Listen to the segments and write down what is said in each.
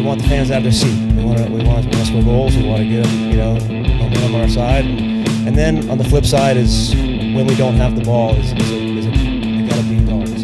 we want the fans to have their seat. We want to score goals. We want to get momentum on our side, and then on the flip side is when we don't have the ball, we gotta beat dogs.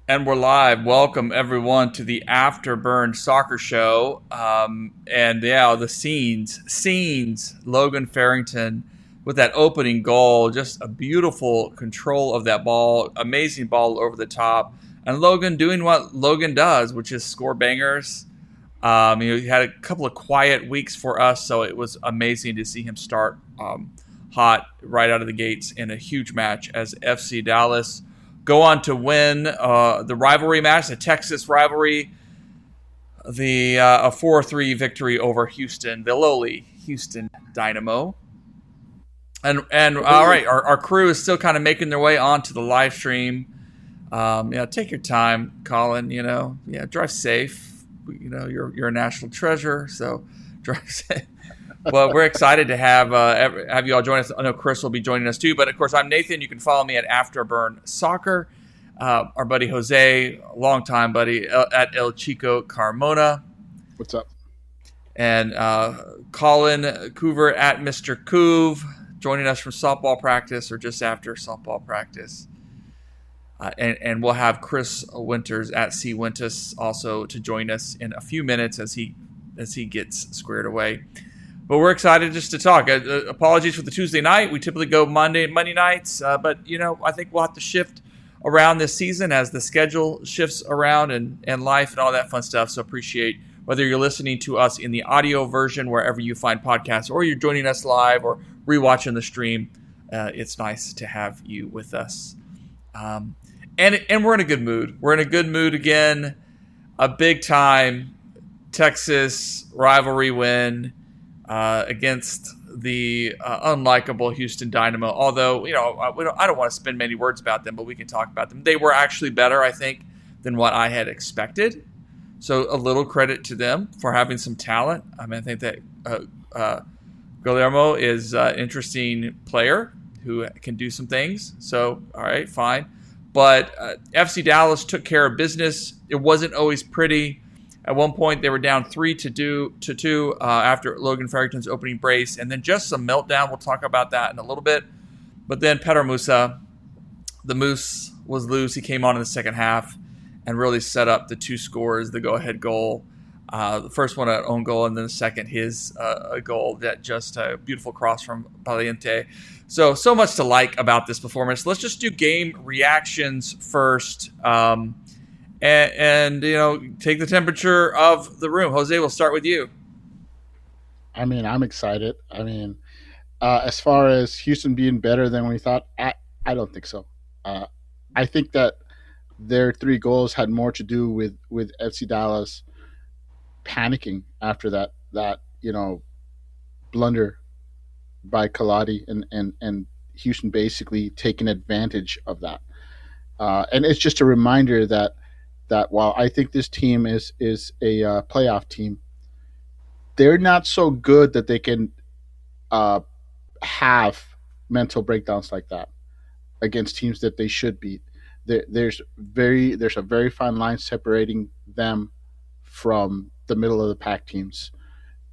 And we're live. Welcome, everyone, to the Afterburn Soccer Show. The scenes. Logan Farrington with that opening goal. Just a beautiful control of that ball. Amazing ball over the top. And Logan doing what Logan does, which is score bangers. He had a couple of quiet weeks for us, so it was amazing to see him start hot right out of the gates in a huge match as FC Dallas go on to win the rivalry match, the Texas rivalry, a 4-3 victory over the lowly Houston Dynamo. And all right, our crew is still kind of making their way onto the live stream. Take your time, Colin. Drive safe. You're a national treasure, so drive safe. Well, we're excited to have you all join us. I know Chris will be joining us too. But, of course, I'm Nathan. You can follow me at Afterburn Soccer. Our buddy Jose, longtime buddy, at El Chico Carmona. What's up? And Colin Coover at Mr. Coov, joining us from softball practice or just after softball practice. And we'll have Chris Winters at C. Winters also to join us in a few minutes as he gets squared away. But we're excited just to talk. Apologies for the Tuesday night. We typically go Monday nights. But, I think we'll have to shift around this season as the schedule shifts around and life and all that fun stuff. So appreciate whether you're listening to us in the audio version, wherever you find podcasts, or you're joining us live or rewatching the stream. It's nice to have you with us. And we're in a good mood. We're in a good mood again. A big-time Texas rivalry win against the unlikable Houston Dynamo. Although, I don't want to spend many words about them, but we can talk about them. They were actually better, I think, than what I had expected. So a little credit to them for having some talent. I mean, I think that Guillermo is an interesting player who can do some things. So, all right, fine. But FC Dallas took care of business. It wasn't always pretty. At one point, they were down 3-2 after Logan Farrington's opening brace, and then just some meltdown. We'll talk about that in a little bit. But then Musa, the Moose, was loose. He came on in the second half and really set up the two scores, the go-ahead goal. The first one an own goal, and then the second his goal, that just a beautiful cross from Valiente. So much to like about this performance. Let's just do game reactions first. And take the temperature of the room. Jose, we'll start with you. I mean, I'm excited. I mean, as far as Houston being better than we thought, I don't think so. I think that their 3 goals had more to do with FC Dallas panicking after that blunder by Kaladi and Houston basically taking advantage of that. And it's just a reminder that while I think this team is a playoff team, they're not so good that they can have mental breakdowns like that against teams that they should beat. There's a very fine line separating them from the middle of the pack teams,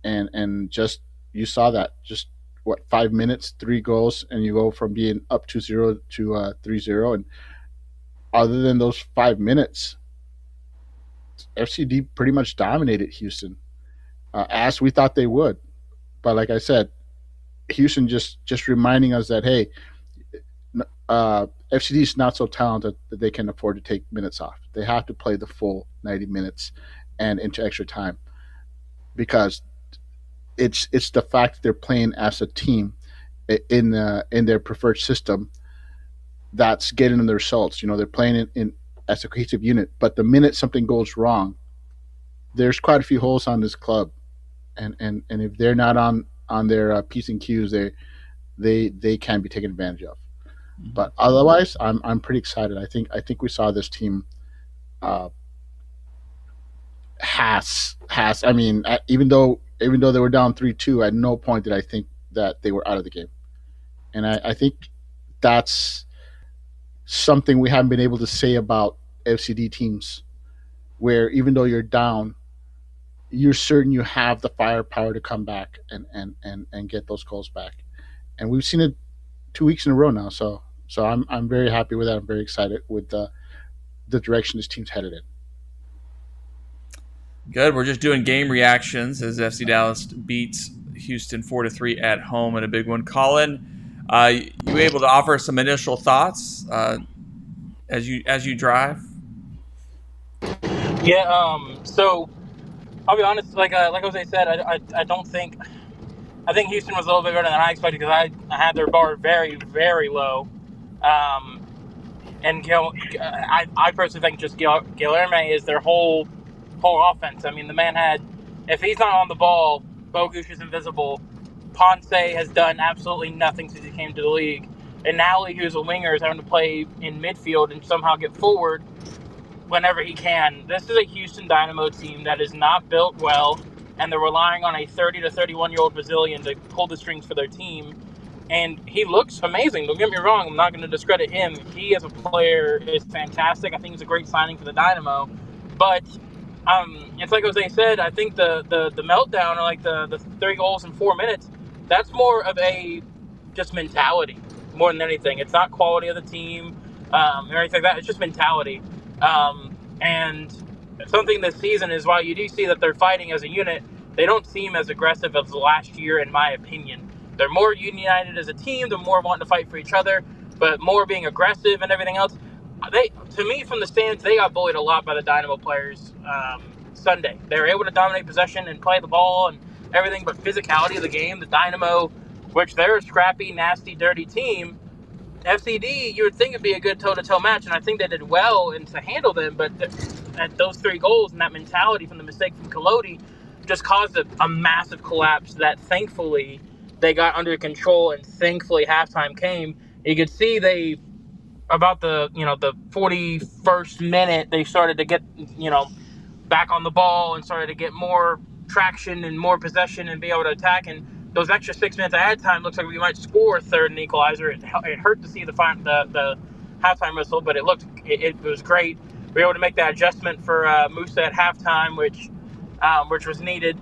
and just you saw that just 5 minutes, 3 goals, and you go from being up 2-0 to 3-0, and other than those 5 minutes, FCD pretty much dominated Houston, as we thought they would. But like I said, Houston just reminding us that, hey, FCD is not so talented that they can afford to take minutes off. They have to play the full 90 minutes and into extra time, because it's the fact that they're playing as a team in their preferred system that's getting them the results. They're playing in as a cohesive unit. But the minute something goes wrong, there's quite a few holes on this club, and if they're not on their P's and Q's, they can be taken advantage of. But otherwise, I'm pretty excited. I think we saw this team has. I mean, even though they were down 3-2, at no point did I think that they were out of the game, and I think that's something we haven't been able to say about FCD teams, where even though you're down, you're certain you have the firepower to come back and get those goals back. And we've seen it 2 weeks in a row now. So I'm very happy with that. I'm very excited with the direction this team's headed in. Good. We're just doing game reactions as FC Dallas beats Houston 4-3 at home in a big one. Colin, you able to offer some initial thoughts as you drive? Yeah. So I'll be honest. Like Jose said, I don't think. I think Houston was a little bit better than I expected, because I had their bar very, very low. And I personally think just Guilherme is their whole offense. I mean, the man had, if he's not on the ball, Bogusz is invisible. Ponce has done absolutely nothing since he came to the league. And Nowley, who's a winger, is having to play in midfield and somehow get forward whenever he can. This is a Houston Dynamo team that is not built well, and they're relying on a 30 to 31-year-old Brazilian to pull the strings for their team. And he looks amazing. Don't get me wrong. I'm not going to discredit him. He, as a player, is fantastic. I think he's a great signing for the Dynamo. But it's like Jose said, I think the meltdown, or like the 3 goals in 4 minutes, that's more of a just mentality more than anything. It's not quality of the team or anything like that. It's just mentality. And something this season is, while you do see that they're fighting as a unit, they don't seem as aggressive as last year, in my opinion. They're more united as a team. They're more wanting to fight for each other, but more being aggressive and everything else. To me, from the stands, they got bullied a lot by the Dynamo players Sunday. They were able to dominate possession and play the ball and everything, but physicality of the game, the Dynamo, which they're a scrappy, nasty, dirty team, FCD, you would think it'd be a good toe-to-toe match, and I think they did well to handle them, but at those 3 goals and that mentality from the mistake from Collodi just caused a massive collapse that thankfully they got under control, and thankfully halftime came. You could see about the 41st minute, they started to get, back on the ball and started to get more traction and more possession and be able to attack. And those extra 6 minutes at halftime looks like we might score a third and equalizer. It hurt to see the halftime whistle, but it was great. We were able to make that adjustment for Musa at halftime, which was needed.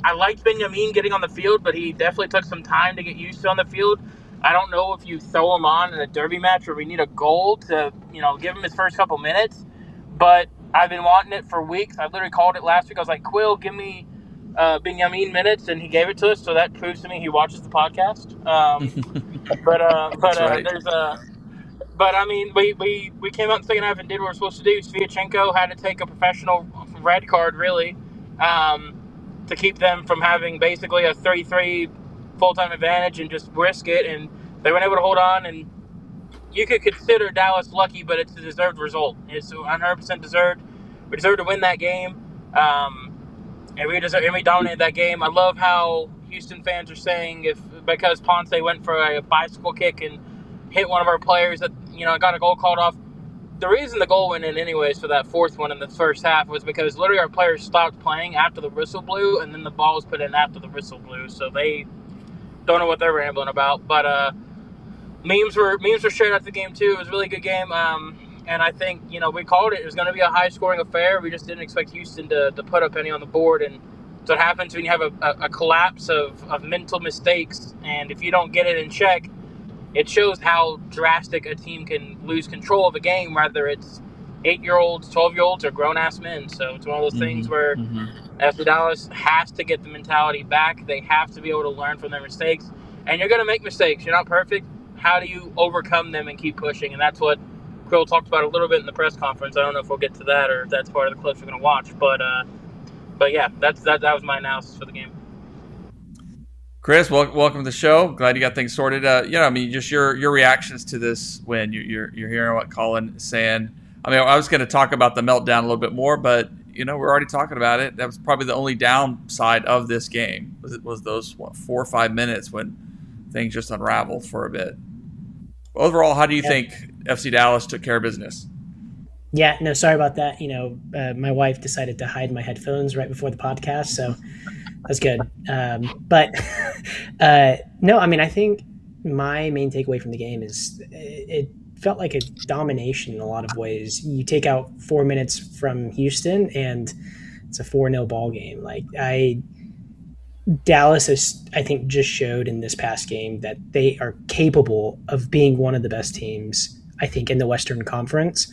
I liked Benjamin getting on the field, but he definitely took some time to get used to on the field. I don't know if you throw him on in a derby match where we need a goal to, give him his first couple minutes, but I've been wanting it for weeks. I literally called it last week. I was like, Quill, give me Benjamin minutes, and he gave it to us, so that proves to me he watches the podcast. But I mean, we came out in the second half and did what we're supposed to do. Sviatchenko had to take a professional red card, really, to keep them from having basically a 33 full-time advantage and just risk it. And they weren't able to hold on. And you could consider Dallas lucky, but it's a deserved result. It's 100% deserved. We deserve to win that game. And we dominated that game. I love how Houston fans are saying because Ponce went for a bicycle kick and hit one of our players that got a goal called off. The reason the goal went in anyways for that 4th one in the first half was because literally our players stopped playing after the whistle blew, and then the ball was put in after the whistle blew. So they don't know what they're rambling about. But memes were shared after the game too. It was a really good game. And I think, we called it. It was going to be a high-scoring affair. We just didn't expect Houston to put up any on the board. And so what happens when you have a collapse of mental mistakes, and if you don't get it in check, it shows how drastic a team can lose control of a game, whether it's 8-year-olds, 12-year-olds are grown-ass men. So it's one of those things where FC Dallas has to get the mentality back. They have to be able to learn from their mistakes. And you're going to make mistakes. You're not perfect. How do you overcome them and keep pushing? And that's what Krill talked about a little bit in the press conference. I don't know if we'll get to that or if that's part of the clips we're going to watch. But yeah, that was my analysis for the game. Chris, welcome to the show. Glad you got things sorted. Just your reactions to this win. You're hearing what Colin is saying. I mean, I was going to talk about the meltdown a little bit more, but we're already talking about it. That was probably the only downside of this game. Was those 4 or 5 minutes when things just unraveled for a bit. Overall, how do you think FC Dallas took care of business? Yeah, no, sorry about that. My wife decided to hide my headphones right before the podcast, so that's good. No, I mean, I think my main takeaway from the game is it felt like a domination in a lot of ways. You take out 4 minutes from Houston, and it's a 4-0 ball game. Dallas has, I think, just showed in this past game that they are capable of being one of the best teams, I think, in the Western Conference.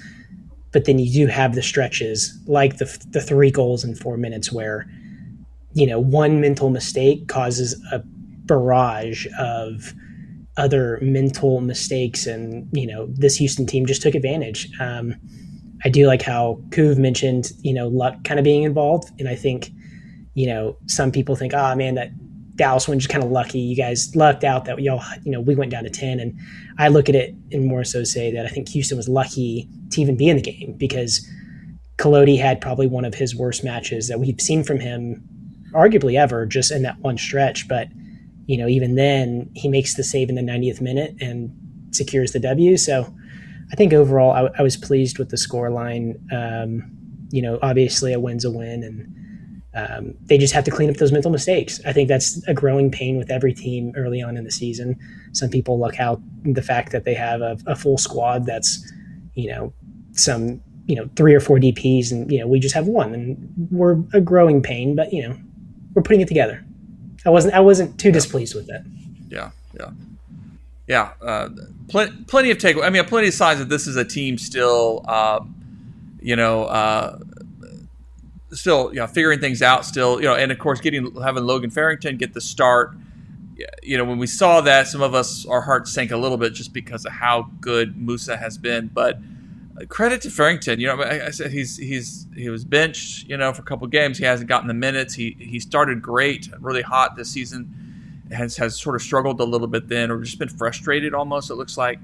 But then you do have the stretches like the 3 goals in 4 minutes where, one mental mistake causes a barrage of other mental mistakes. And, this Houston team just took advantage. I do like how Kuv mentioned, luck kind of being involved. And I think, some people think, oh man, that Dallas win just kind of lucky. You guys lucked out that y'all, we went down to 10. And I look at it and more so say that I think Houston was lucky to even be in the game because Collodi had probably one of his worst matches that we've seen from him arguably ever just in that one stretch. But, even then he makes the save in the 90th minute and secures the W. So I think overall I was pleased with the scoreline. Obviously a win's a win and, they just have to clean up those mental mistakes. I think that's a growing pain with every team early on in the season. Some people look out the fact that they have a full squad that's, some, 3 or 4 DPs and, we just have one and we're a growing pain, but, we're putting it together. I wasn't too displeased with that. Yeah. Plenty of takeaway. I mean, plenty of signs that this is a team still, still, figuring things out still, and of course having Logan Farrington get the start. When we saw that, some of us, our hearts sank a little bit just because of how good Musa has been. But credit to Farrington. I said he was benched, for a couple of games. He hasn't gotten the minutes. He started great, really hot this season. Has sort of struggled a little bit then, or just been frustrated almost. It looks like.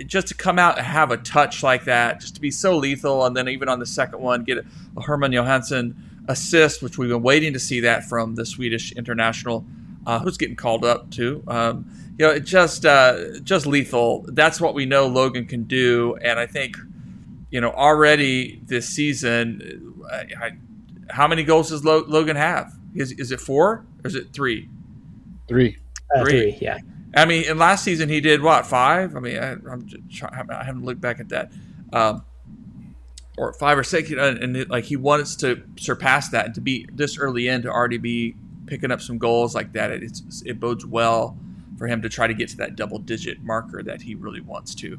Just to come out and have a touch like that, just to be so lethal, and then even on the second one, get a Herman Johansson assist, which we've been waiting to see that from the Swedish international, who's getting called up too. Just lethal. That's what we know Logan can do, and I think, already this season, how many goals does Logan have? Is it 4 or is it 3? 3. 3, yeah. I mean, in last season he did what, 5? I mean, I haven't looked back at that, or 5 or 6. And he wants to surpass that, and to be this early in to already be picking up some goals like that. It bodes well for him to try to get to that double-digit marker that he really wants to.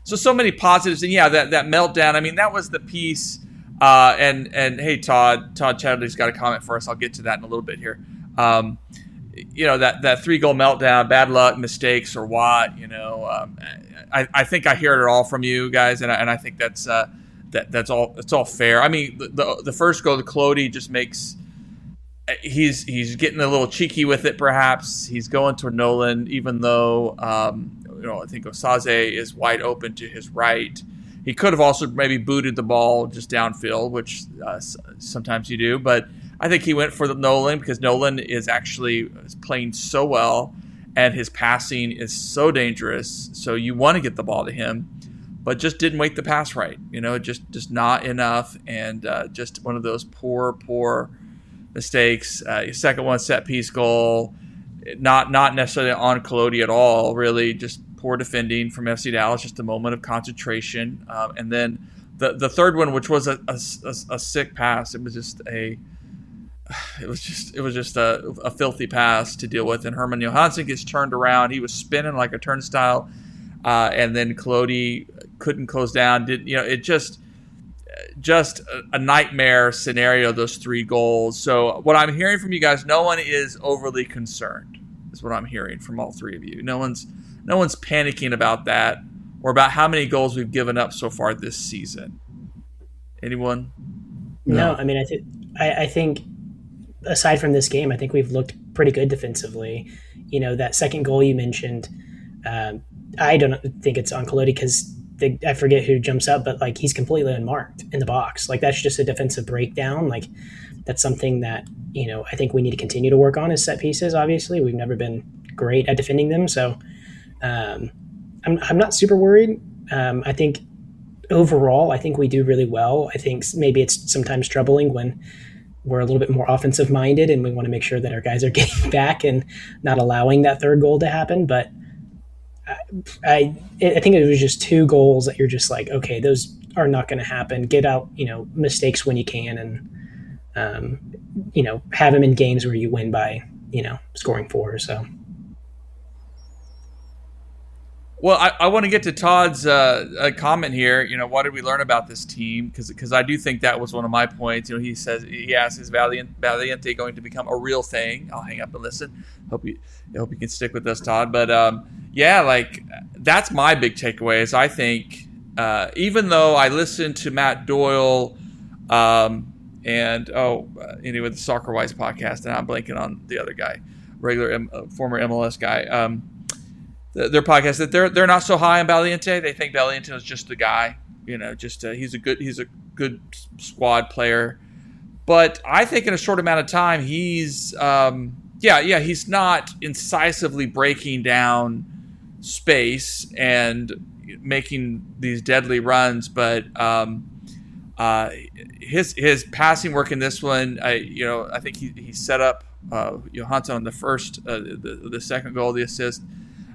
So many positives, and that meltdown. I mean, that was the piece. And hey, Todd Chadley's got a comment for us. I'll get to that in a little bit here. That 3-goal meltdown, bad luck, mistakes, or what? I think I hear it all from you guys, and I think that's all. It's all fair. I mean, the first goal, the Collodi just makes. He's getting a little cheeky with it. Perhaps he's going to Nolan, even though I think Osaze is wide open to his right. He could have also maybe booted the ball just downfield, which sometimes you do, but I think he went for the Nolan because Nolan is playing so well, and his passing is so dangerous. So you want to get the ball to him, but just didn't weight the pass right. Just not enough, and just one of those poor mistakes. Second one, set piece goal, not necessarily on Collodi at all. Really, just poor defending from FC Dallas. Just a moment of concentration, and then the third one, which was a sick pass. It was just a filthy pass to deal with, and Herman Johansson gets turned around. He was spinning like a turnstile, and then Collodi couldn't close down. It just a nightmare scenario, those 3 goals. So what I'm hearing from you guys, no one is overly concerned, is what I'm hearing from all 3 of you. No one's panicking about that or about how many goals we've given up so far this season. Anyone? No, I mean, I think aside from this game, I think we've looked pretty good defensively. That second goal you mentioned, I don't think it's on Collodi because I forget who jumps up, but like he's completely unmarked in the box. Like that's just a defensive breakdown. Like that's something that I think we need to continue to work on is set pieces. Obviously, we've never been great at defending them, so I'm not super worried. I think overall, I think we do really well. I think maybe it's sometimes troubling when we're a little bit more offensive minded and we want to make sure that our guys are getting back and not allowing that third goal to happen. But I think it was just 2 goals that you're just like, okay, those are not going to happen. Get out, mistakes when you can, and have them in games where you win by, scoring 4. So. Well, I want to get to Todd's comment here. What did we learn about this team? Because I do think that was one of my points. He asks, is Valiente going to become a real thing? I'll hang up and listen. Hope you can stick with us, Todd. But that's my big takeaway. Is I think even though I listened to Matt Doyle anyway, the Soccer Wise podcast, and I'm blanking on the other guy, former MLS guy. Their podcast that they're not so high on Valiente. They think Valiente is just the guy, he's a good squad player. But I think in a short amount of time, he's he's not incisively breaking down space and making these deadly runs, but his passing work in this one, I think he set up Johansson on the first, the second goal, the assist.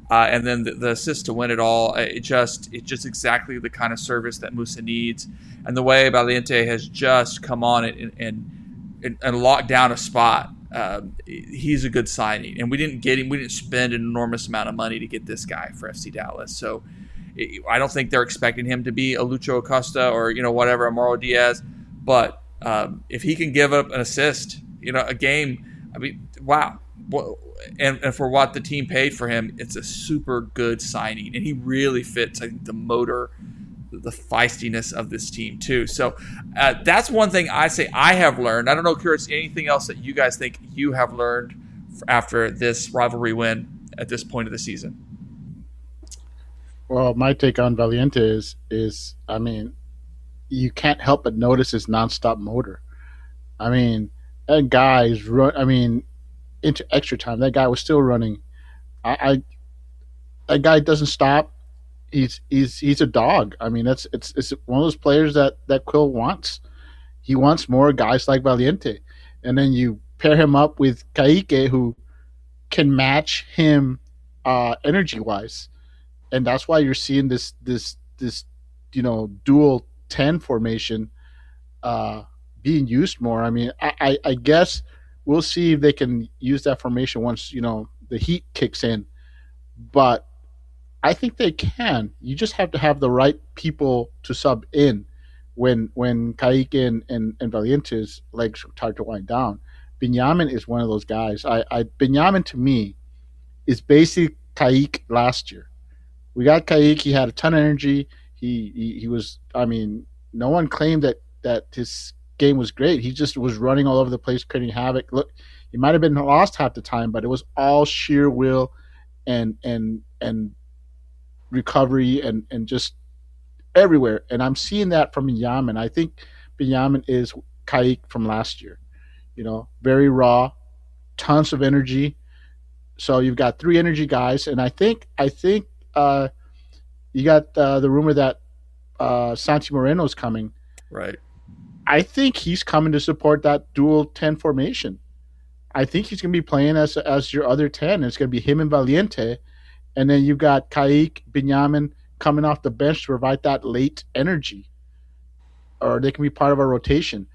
And then the assist to win it all, it's just exactly the kind of service that Musa needs. And the way Valiente has just come on and locked down a spot, he's a good signing. And we didn't spend an enormous amount of money to get this guy for FC Dallas. So I don't think they're expecting him to be a Lucho Acosta or whatever, a Mauro Diaz. But if he can give up an assist, a game, I mean, wow. And for what the team paid for him, it's a super good signing. And he really fits, I think, the motor, the feistiness of this team, too. So that's one thing I say I have learned. I don't know, Chris, anything else that you guys think you have learned after this rivalry win at this point of the season? Well, my take on Valiente is I mean, you can't help but notice his nonstop motor. I mean, that guy's into extra time, that guy was still running. That guy doesn't stop. He's a dog. I mean, it's one of those players that Quill wants. He wants more guys like Valiente, and then you pair him up with Kaique, who can match him energy wise, and that's why you're seeing this dual 10 formation being used more. I mean, I guess we'll see if they can use that formation once, the heat kicks in. But I think they can. You just have to have the right people to sub in when Kaique and Valiente's legs start to wind down. Benjamin is one of those guys. Benjamin, to me, is basically Kaique last year. We got Kaique. He had a ton of energy. He was, no one claimed that his game was great. He just was running all over the place, creating havoc. Look, he might have been lost half the time, but it was all sheer will and recovery and just everywhere. And I'm seeing that from Benjamin. I think Benjamin is Kaique from last year. Very raw, tons of energy. So you've got 3 energy guys, and I think you got the rumor that Santi Moreno's coming. Right. I think he's coming to support that dual 10 formation. I think he's going to be playing as your other 10. It's going to be him and Valiente. And then you've got Kaique, Benjamin coming off the bench to provide that late energy. Or they can be part of a rotation.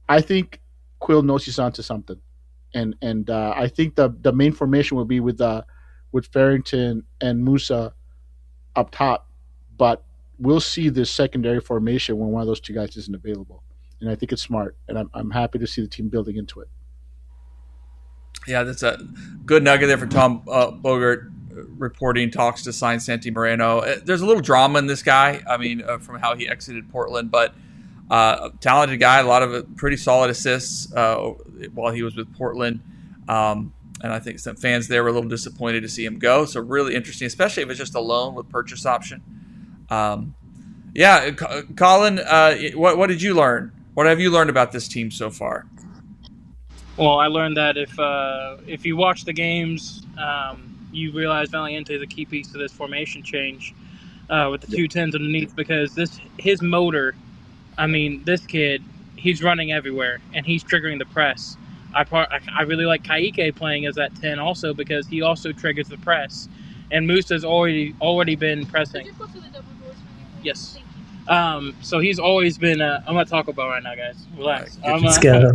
I think Quill knows he's onto something. And I think the main formation will be with Farrington and Musa up top. But we'll see this secondary formation when one of those two guys isn't available. And I think it's smart, and I'm happy to see the team building into it. Yeah, that's a good nugget there for Tom Bogert reporting talks to sign Santi Moreno. There's a little drama in this guy. I mean, from how he exited Portland, but talented guy, a lot of pretty solid assists while he was with Portland. And I think some fans there were a little disappointed to see him go. So really interesting, especially if it's just a loan with purchase option. Yeah, Colin, what did you learn? What have you learned about this team so far? Well, I learned that if you watch the games, you realize Valiente is a key piece to this formation change with the 210s underneath, because his motor, I mean, this kid, he's running everywhere and he's triggering the press. I really like Ka'ike playing as that 10 also, because he also triggers the press. And Musa's already been pressing. Could you close to the double doors for me, please? Yes. So he's always been. I'm gonna talk about right now, guys. Relax. Let's go.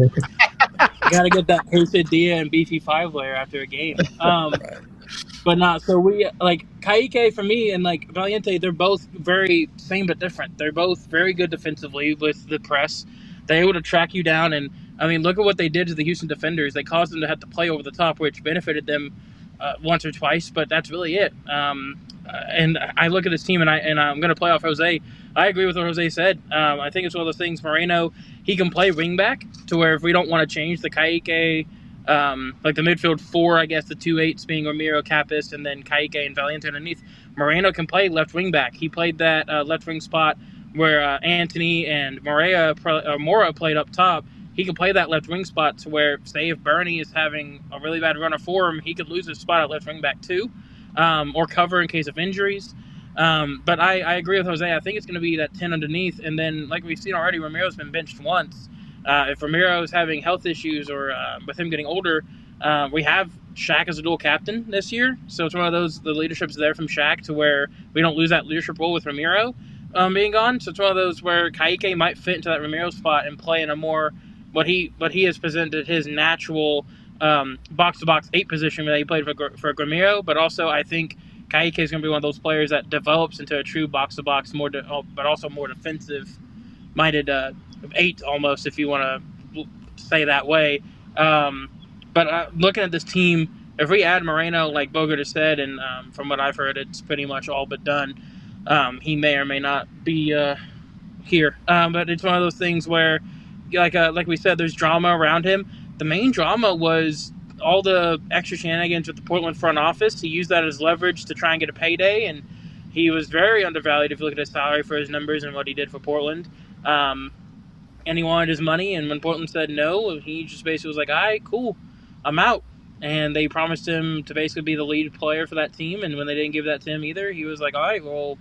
Gotta get that quesadilla and beefy 5-layer after a game. But not so we like Ka'ike for me and like Valiente. They're both very same but different. They're both very good defensively with the press. They're able to track you down, and I mean, look at what they did to the Houston defenders. They caused them to have to play over the top, which benefited them once or twice. But that's really it. And I look at this team, and I'm going to play off Jose. I agree with what Jose said. I think it's one of those things. Moreno, he can play wingback to where if we don't want to change the Ka'ike, like the midfield four, I guess the 2-8s being Ramiro, Capis, and then Ka'ike and Valiente underneath. Moreno can play left wingback. He played that left wing spot where Anthony and Mora played up top. He can play that left wing spot to where, say, if Bernie is having a really bad run of form, he could lose his spot at left wing back too. Or cover in case of injuries. But I agree with Jose. I think it's going to be that 10 underneath. And then, like we've seen already, Ramiro's been benched once. If Ramiro's having health issues or with him getting older, we have Shaq as a dual captain this year. So it's one of those, the leadership's there from Shaq to where we don't lose that leadership role with Ramiro being gone. So it's one of those where Ka'ike might fit into that Ramiro spot and play in a more, what he has presented his natural box-to-box 8 position that he played for Ramiro, but also I think Ka'ike is going to be one of those players that develops into a true box-to-box, but also more defensive-minded 8 almost, if you want to say that way. But looking at this team, if we add Moreno, like Bogert has said, and from what I've heard, it's pretty much all but done. He may or may not be here, but it's one of those things where, like we said, there's drama around him. The main drama was all the extra shenanigans with the Portland front office. He used that as leverage to try and get a payday, and he was very undervalued if you look at his salary for his numbers and what he did for Portland. And he wanted his money, and when Portland said no, he just basically was like, all right, cool, I'm out. And they promised him to basically be the lead player for that team, and when they didn't give that to him either, he was like, all right, well,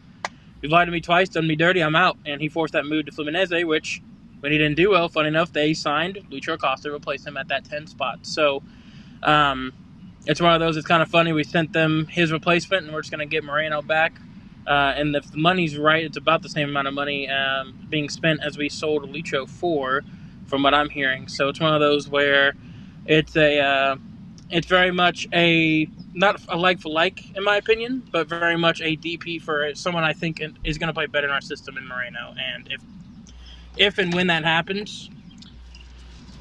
you've lied to me twice, done me dirty, I'm out. And he forced that move to Fluminense, which, when he didn't do well, funny enough, they signed Lucho Acosta to replace him at that 10 spot. So it's one of those, it's kind of funny. We sent them his replacement, and we're just going to get Moreno back. And if the money's right, it's about the same amount of money being spent as we sold Lucho for, from what I'm hearing. So it's one of those where it's very much not a like for like, in my opinion, but very much a DP for someone I think is going to play better in our system in Moreno. And if and when that happens,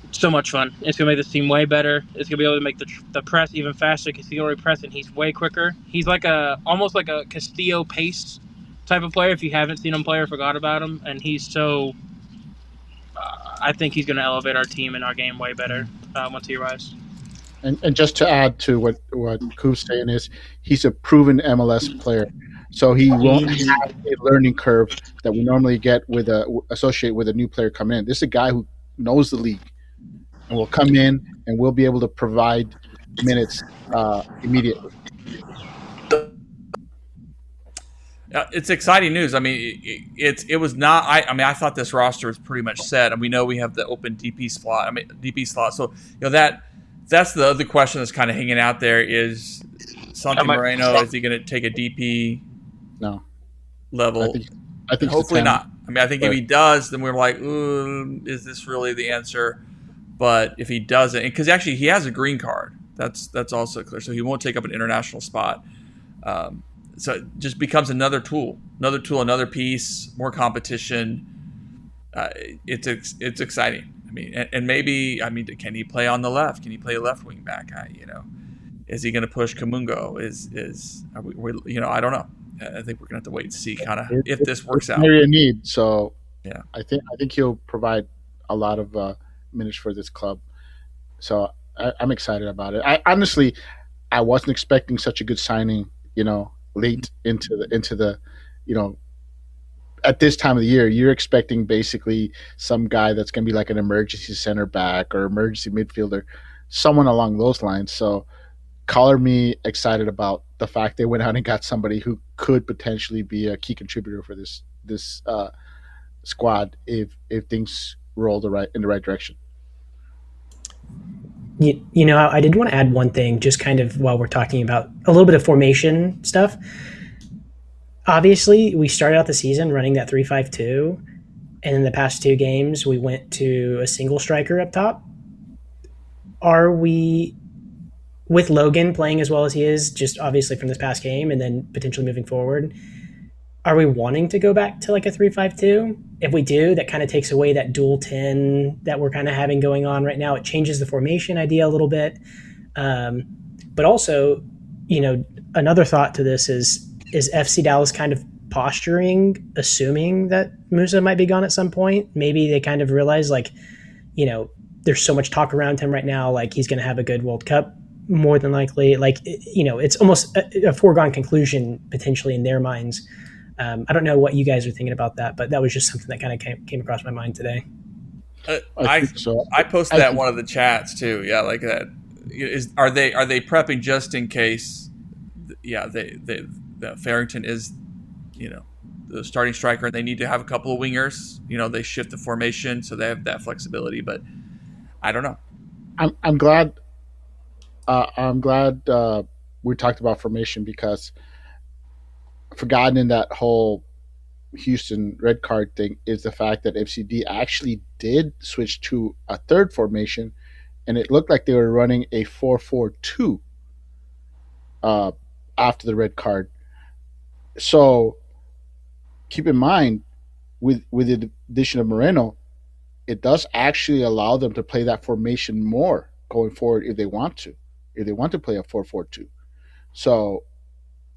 it's so much fun. It's going to make this team way better. It's going to be able to make the press even faster because he's already pressing. He's way quicker. He's almost like a Castillo pace type of player. If you haven't seen him play or forgot about him, and he's so. I think he's going to elevate our team and our game way better once he arrives. And just to add to what Koof's saying is, he's a proven MLS player. So he won't have a learning curve that we normally get associate with a new player coming in. This is a guy who knows the league and will come in and will be able to provide minutes immediately. It's exciting news. I mean, it was not. I thought this roster was pretty much set, and we know we have the open DP slot. So that's the other question that's kind of hanging out there is Santi Moreno. Is he going to take a DP? No. Level. I think hopefully not. I mean, I think if he does, then we're like, ooh, is this really the answer? But if he doesn't, because actually he has a green card, that's also clear, so he won't take up an international spot. So it just becomes another tool, another piece, more competition. It's exciting. I mean, and maybe, I mean, can he play on the left? Can he play a left wing back? Is he going to push Kamungo? Are we I don't know. I think we're going to have to wait and see kind of if this works out. Area need. So yeah, I think he'll provide a lot of minutes for this club. So I'm excited about it. I honestly, I wasn't expecting such a good signing. Late into the, at this time of the year, you're expecting basically some guy that's going to be like an emergency center back or emergency midfielder, someone along those lines. So color me excited about the fact they went out and got somebody who could potentially be a key contributor for this squad if things roll in the right direction. I did want to add one thing, just kind of while we're talking about a little bit of formation stuff. Obviously, we started out the season running that 3-5-2, and in the past 2 games, we went to a single striker up top. Are we, with Logan playing as well as he is, just obviously from this past game, and then potentially moving forward, are we wanting to go back to like a 3-5-2? If we do, that kind of takes away that dual 10 that we're kind of having going on right now. It changes the formation idea a little bit. But also, another thought to this is FC Dallas kind of posturing, assuming that Musa might be gone at some point? Maybe they kind of realize, there's so much talk around him right now, like he's going to have a good World Cup, more than likely. It's almost a foregone conclusion potentially in their minds. I don't know what you guys are thinking about that, but that was just something that kind of came across my mind today. I posted that in one of the chats too. Yeah, like that. Are they prepping just in case? Yeah, the Farrington is, the starting striker. They need to have a couple of wingers. They shift the formation so they have that flexibility. But I don't know. I'm glad. We talked about formation because forgotten in that whole Houston red card thing is the fact that FCD actually did switch to a third formation, and it looked like they were running a 4-4-2 after the red card. So keep in mind, with the addition of Moreno, it does actually allow them to play that formation more going forward if they want to play a 4-4-2. So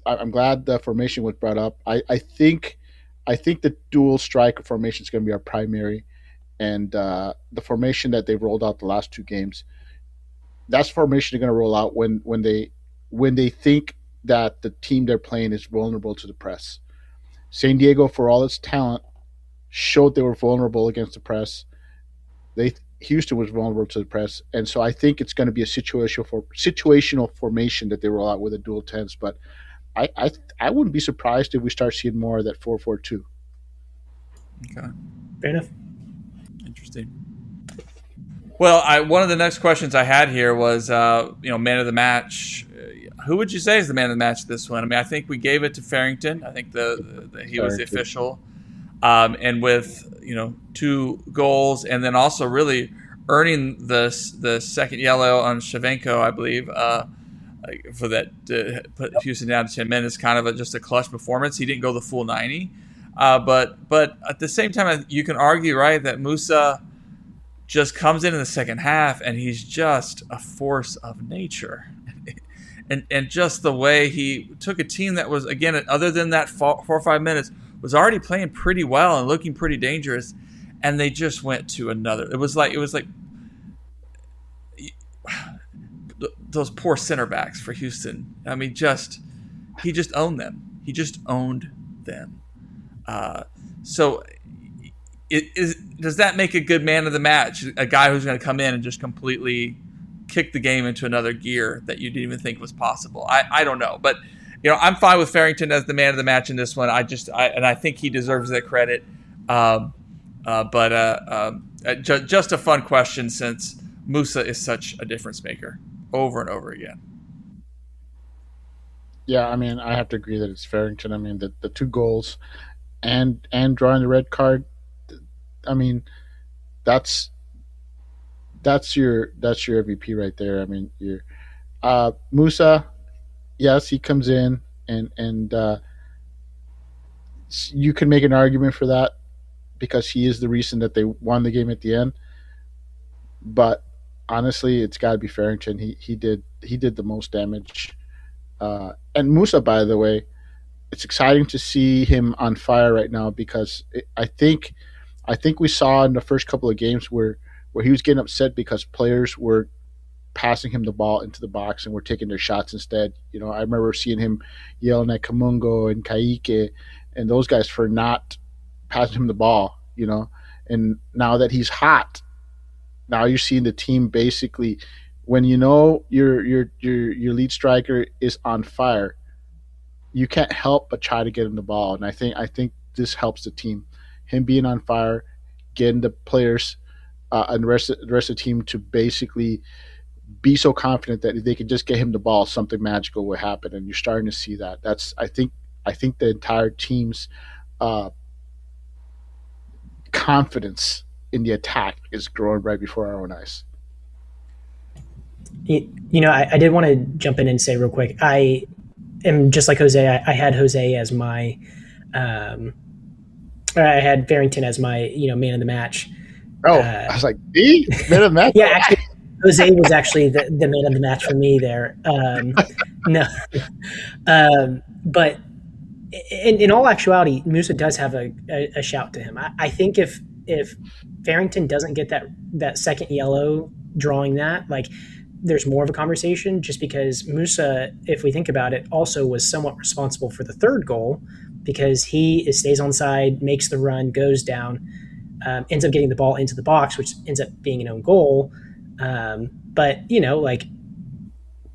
I'm glad the formation was brought up. I think the dual striker formation is going to be our primary, and the formation that they've rolled out the last 2 games, that's formation they're going to roll out when they think that the team they're playing is vulnerable to the press. San Diego, for all its talent, showed they were vulnerable against the press. Houston was vulnerable to the press, and so I think it's going to be a situational formation that they roll out with the dual 10s. But I wouldn't be surprised if we start seeing more of that 4-4-2. Okay, fair enough. Interesting. Well, one of the next questions I had here was, man of the match. Who would you say is the man of the match this one? I mean, I think we gave it to Farrington. I think he was the official, and with 2 goals, and then also really earning the second yellow on Shevchenko, I believe, for that to put Houston down to 10 minutes. Kind of just a clutch performance. He didn't go the full 90, but at the same time, you can argue, right, that Musa just comes in the second half and he's just a force of nature. And just the way he took a team that was, again, other than that 4 or 5 minutes, was already playing pretty well and looking pretty dangerous, and they just went to another. It was like those poor center backs for Houston. I mean, he just owned them. He just owned them. So does that make a good man of the match? A guy who's going to come in and just completely kick the game into another gear that you didn't even think was possible. I don't know, but I'm fine with Farrington as the man of the match in this one. I think he deserves that credit. Just a fun question since Musa is such a difference maker over and over again. Yeah, I mean, I have to agree that it's Farrington. I mean, the 2 goals and drawing the red card. I mean, that's your MVP right there. I mean, Musa, yes, he comes in and you can make an argument for that because he is the reason that they won the game at the end. But honestly, it's got to be Farrington. He did the most damage. And Musa, by the way, it's exciting to see him on fire right now because I think we saw in the first couple of games where he was getting upset because players were passing him the ball into the box and were taking their shots instead. You know, I remember seeing him yelling at Kamungo and Kaike and those guys for not passing him the ball. You know, and now that he's hot, now you're seeing the team basically when you know your lead striker is on fire, you can't help but try to get him the ball. And I think this helps the team. Him being on fire, getting the players and the rest of the team to basically be so confident that if they can just get him the ball, something magical will happen. And you're starting to see that. That's I think the entire team's confidence in the attack is growing right before our own eyes. You know, I did want to jump in and say real quick, I am just like Jose. I had Jose as my, I had Farrington as my, man of the match. Oh, I was like, me? Man of the match? Yeah, actually, Jose was actually the man of the match for me there. No. But in all actuality, Musa does have a shout to him. I think if Farrington doesn't get that second yellow drawing that, like, there's more of a conversation just because Musa, if we think about it, also was somewhat responsible for the third goal because he stays on side, makes the run, goes down, ends up getting the ball into the box, which ends up being an own goal. But, like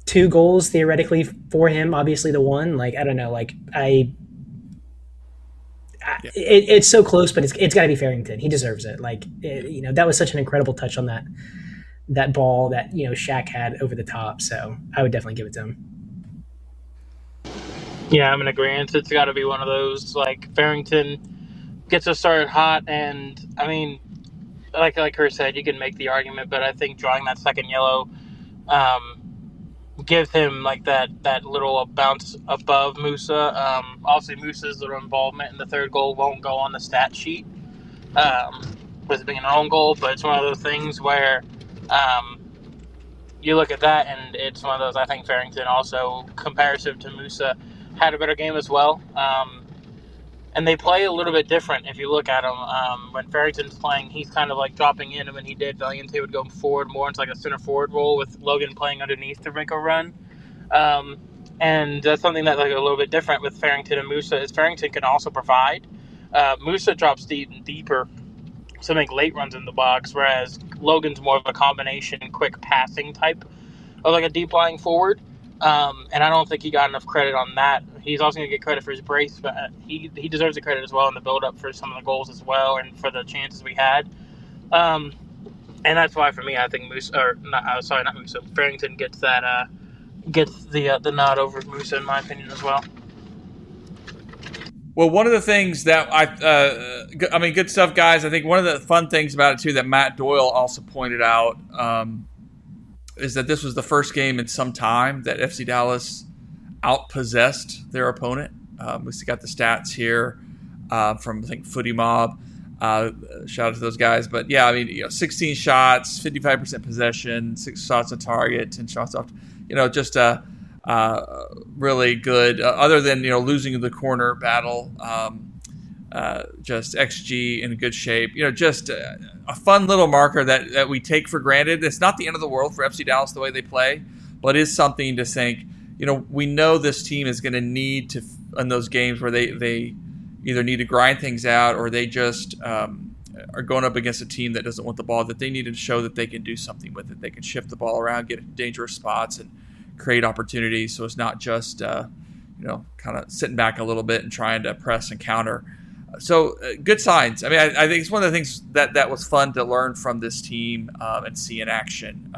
2 goals theoretically for him, obviously the one, like, I don't know, like it's so close, but it's got to be Farrington. He deserves it. Like, that was such an incredible touch on that ball that, Shaq had over the top. So I would definitely give it to him. Yeah, I'm in agreement. It's got to be one of those, like, Farrington gets us started hot. And, I mean, like Chris said, you can make the argument, but I think drawing that second yellow gives him, like, that little bounce above Musa. Obviously, Musa's little involvement in the third goal won't go on the stat sheet with it being an own goal, but it's one of those things where you look at that, and it's one of those, I think Farrington also, comparative to Musa, had a better game as well. And they play a little bit different if you look at them. When Farrington's playing, he's kind of like dropping in, and when he did, Valiente would go forward more into like a center forward role with Logan playing underneath to make a run. And that's something that, like, a little bit different with Farrington and Musa is Farrington can also provide. Musa drops deeper to make late runs in the box, whereas Logan's more of a combination, quick passing type of like a deep lying forward. And I don't think he got enough credit on that. He's also going to get credit for his brace, but he deserves the credit as well in the build-up for some of the goals as well and for the chances we had. And that's why, for me, I think Farrington gets that gets the nod over Musa, in my opinion, as well. Well, one of the things that I mean, good stuff, guys. I think one of the fun things about it, too, that Matt Doyle also pointed out is that this was the first game in some time that FC Dallas outpossessed their opponent. We got the stats here from, I think, Footy Mob. Shout out to those guys. But, yeah, I mean, 16 shots, 55% possession, 6 shots on target, 10 shots off. Just really good, other than losing the corner battle, just XG in good shape. Just a fun little marker that we take for granted. It's not the end of the world for FC Dallas the way they play, but is something to think. We know this team is going to need to, in those games where they either need to grind things out or they just are going up against a team that doesn't want the ball, that they need to show that they can do something with it. They can shift the ball around, get in dangerous spots, and create opportunities. So it's not just, kind of sitting back a little bit and trying to press and counter. So good signs. I mean, I think it's one of the things that was fun to learn from this team and see in action.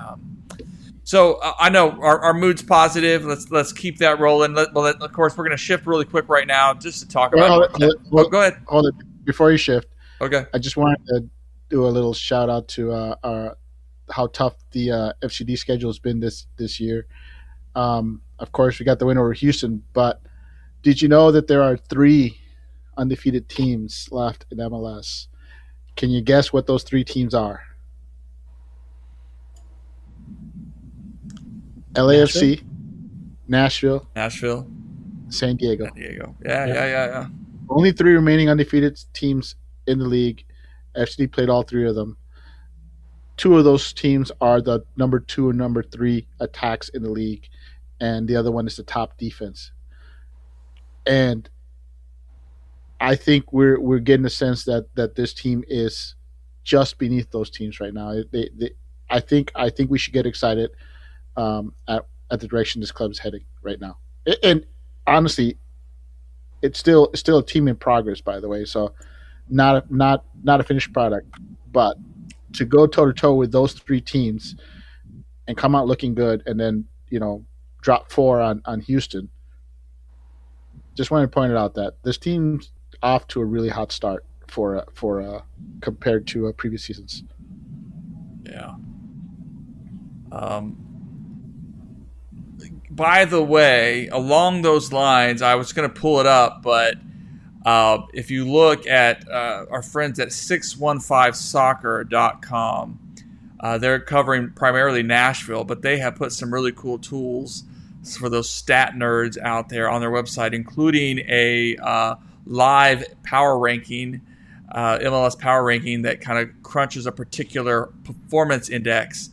So I know our mood's positive. Let's keep that rolling. Of course, we're going to shift really quick right now just to talk about. Go ahead. Hold it before you shift. Okay. I just wanted to do a little shout out to how tough the FCD schedule has been this year. Of course, we got the win over Houston, but Did you know that there are 3 undefeated teams left in MLS? Can you guess what those 3 teams are? LAFC, Nashville, San Diego. Yeah. Only 3 remaining undefeated teams in the league. FC played all 3 of them. 2 of those teams are the number 2 and number 3 attacks in the league, and the other one is the top defense. And I think we're getting a sense that this team is just beneath those teams right now. I think we should get excited at the direction this club's heading right now. And honestly, it's still a team in progress, by the way. So not a finished product, but to go toe to toe with those 3 teams and come out looking good, and then drop 4 on Houston. Just wanted to point it out that this team's off to a really hot start for compared to previous seasons. Yeah. By the way, along those lines, I was going to pull it up, but if you look at our friends at 615soccer.com, they're covering primarily Nashville, but they have put some really cool tools for those stat nerds out there on their website, including a live power ranking, MLS power ranking that kind of crunches a particular performance index.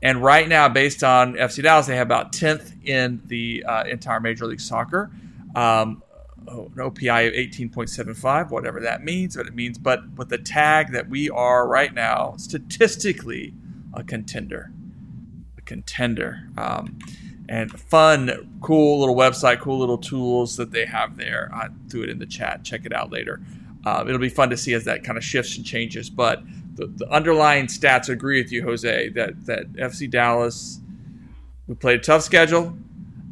And right now, based on FC Dallas, they have about 10th in the entire Major League Soccer. An OPI of 18.75, whatever that means, what it means. But with the tag that we are right now, statistically, a contender. And fun, cool little website, cool little tools that they have there. I threw it in the chat. Check it out later. It'll be fun to see as that kind of shifts and changes. But the underlying stats agree with you, Jose, that FC Dallas, we played a tough schedule,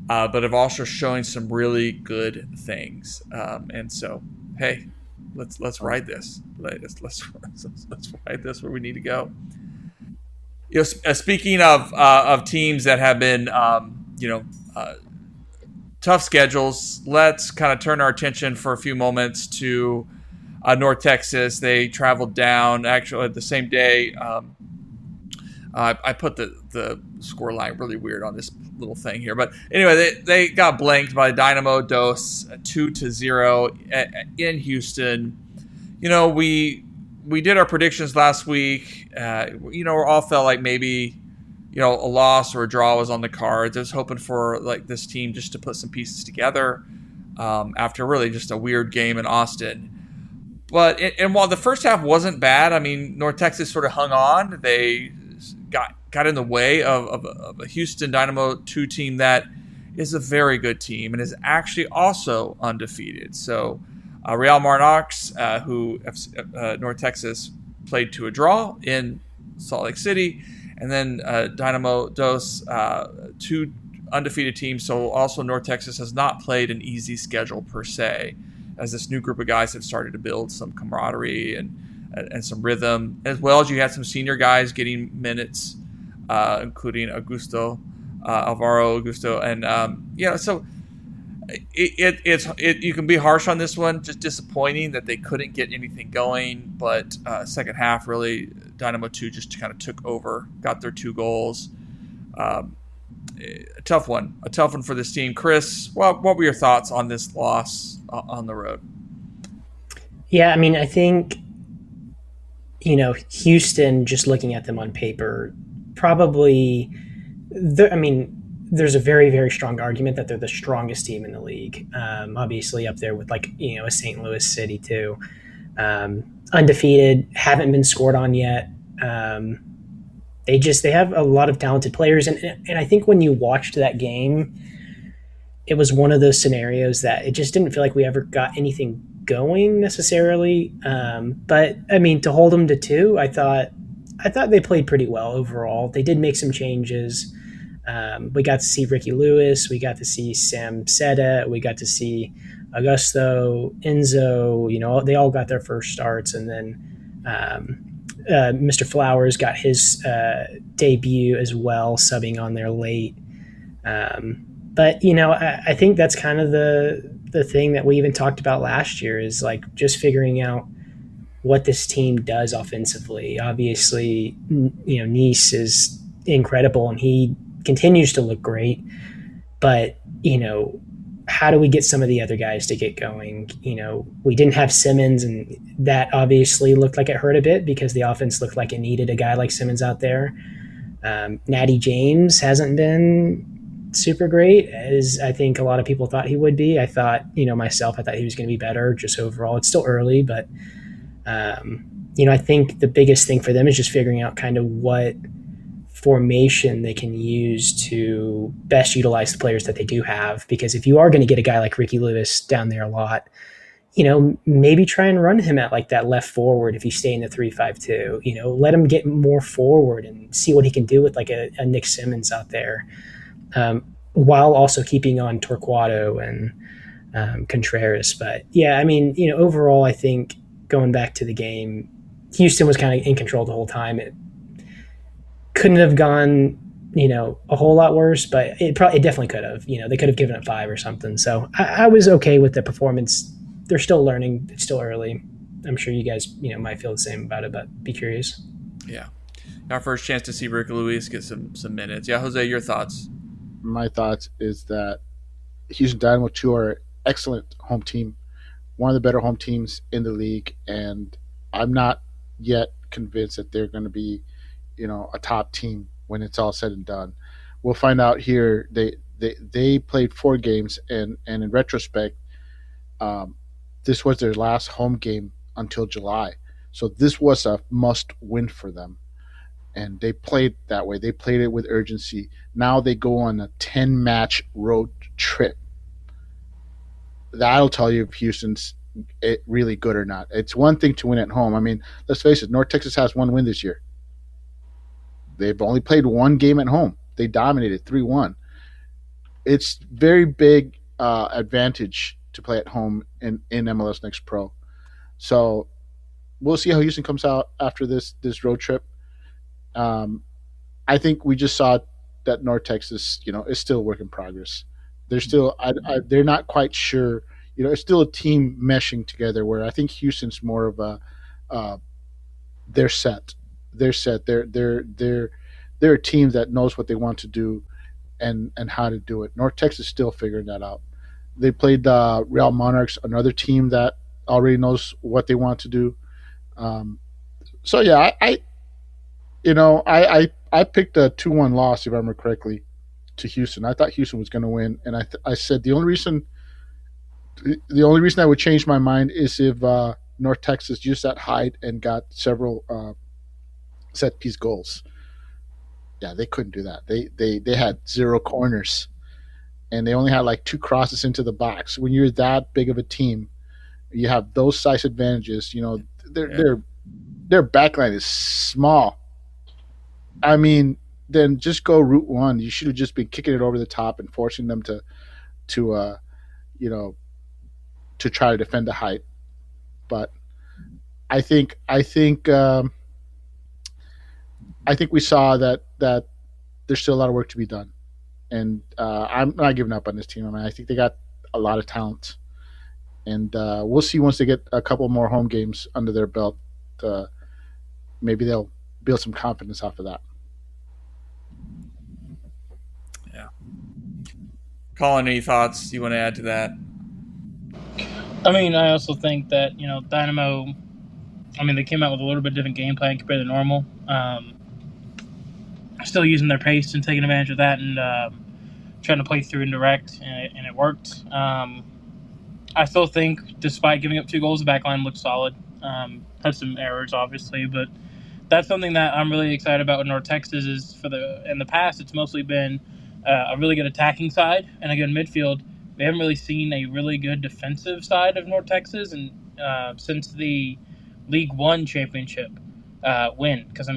but have also shown some really good things. And so, hey, let's ride this. Let's ride this where we need to go. Speaking of teams that have been tough schedules, let's kind of turn our attention for a few moments to North Texas. They traveled down actually the same day. I put the score line really weird on this little thing here, but anyway, they got blanked by Dynamo Dos 2-0 in Houston. We did our predictions last week. We all felt like maybe a loss or a draw was on the cards. I was hoping for like this team just to put some pieces together after really just a weird game in Austin. But while the first half wasn't bad, I mean, North Texas sort of hung on. They got in the way of a Houston Dynamo 2 team that is a very good team and is actually also undefeated. So Real Marnox, who North Texas played to a draw in Salt Lake City, and then Dynamo Dos, 2 undefeated teams. So also North Texas has not played an easy schedule per se, as this new group of guys have started to build some camaraderie and some rhythm, as well as you had some senior guys getting minutes, including Alvaro Augusto, and so you can be harsh on this one. Just disappointing that they couldn't get anything going, but second half really Dynamo 2 just kind of took over, got their 2 goals. A tough one for this team. Chris, what were your thoughts on this loss on the road? Yeah, I mean, I think, Houston, just looking at them on paper, probably, there's a very, very strong argument that they're the strongest team in the league. Obviously up there with a St. Louis City too. Undefeated, haven't been scored on yet. They have a lot of talented players. And I think when you watched that game, it was one of those scenarios that it just didn't feel like we ever got anything going necessarily. But I mean, to hold them to 2, I thought they played pretty well overall. They did make some changes. We got to see Ricky Lewis. We got to see Sam Seta. We got to see Augusto, Enzo. They all got their first starts. And then Mr. Flowers got his debut as well, subbing on there late. But I think that's kind of the the thing that we even talked about last year is like just figuring out what this team does offensively. Obviously, Nice is incredible and he continues to look great, but how do we get some of the other guys to get going? We didn't have Simmons, and that obviously looked like it hurt a bit because the offense looked like it needed a guy like Simmons out there. Natty James hasn't been super great, as I think a lot of people thought he would be. I thought, myself, I thought he was going to be better just overall. It's still early, but, I think the biggest thing for them is just figuring out kind of what formation they can use to best utilize the players that they do have. Because if you are going to get a guy like Ricky Lewis down there a lot, maybe try and run him at like that left forward if you stay in the 3-5-2. Let him get more forward and see what he can do with like a Nick Simmons out there, while also keeping on Torquato and Contreras. But yeah, overall, I think going back to the game, Houston was kind of in control the whole time. It couldn't have gone, a whole lot worse, but it definitely could have. They could have given it 5 or something. So I was okay with the performance. They're still learning. It's still early. I'm sure you guys, might feel the same about it, but be curious. Yeah. Our first chance to see Ricky Lewis get some minutes. Yeah, Jose, your thoughts? My thoughts is that Houston Dynamo 2 are an excellent home team, one of the better home teams in the league, and I'm not yet convinced that they're going to be, a top team when it's all said and done. We'll find out here. They played 4 games, and in retrospect, this was their last home game until July. So this was a must-win for them. And they played that way. They played it with urgency. Now they go on a 10-match road trip. That'll tell you if Houston's really good or not. It's one thing to win at home. Let's face it, North Texas has 1 win this year. They've only played 1 game at home. They dominated 3-1. It's very big advantage to play at home in MLS Next Pro. So we'll see how Houston comes out after this road trip. I think we just saw that North Texas, is still a work in progress. They're still, they're not quite sure. It's still a team meshing together. Where I think Houston's more of a, they're set. They're set. They're a team that knows what they want to do, and how to do it. North Texas is still figuring that out. They played Real Monarchs, another team that already knows what they want to do. So yeah, I picked a 2-1 loss, if I remember correctly, to Houston. I thought Houston was going to win, and I said the only reason I would change my mind is if North Texas used that height and got several set piece goals. Yeah, they couldn't do that. They had 0 corners, and they only had like 2 crosses into the box. When you're that big of a team, you have those size advantages. Their backline is small. Then just go route 1. You should have just been kicking it over the top and forcing them to try to defend the height. But I think we saw that there's still a lot of work to be done, and I'm not giving up on this team. I think they got a lot of talent, and we'll see once they get a couple more home games under their belt. Maybe they'll build some confidence off of that. Yeah. Colin, any thoughts you want to add to that? I also think that, Dynamo, they came out with a little bit different game plan compared to normal. Still using their pace and taking advantage of that and trying to play through and direct, and it worked. I still think, despite giving up 2 goals, the back line looked solid. Had some errors, obviously, but that's something that I'm really excited about with North Texas. Is in the past, it's mostly been a really good attacking side and a good midfield. We haven't really seen a really good defensive side of North Texas, and since the League One championship win. Because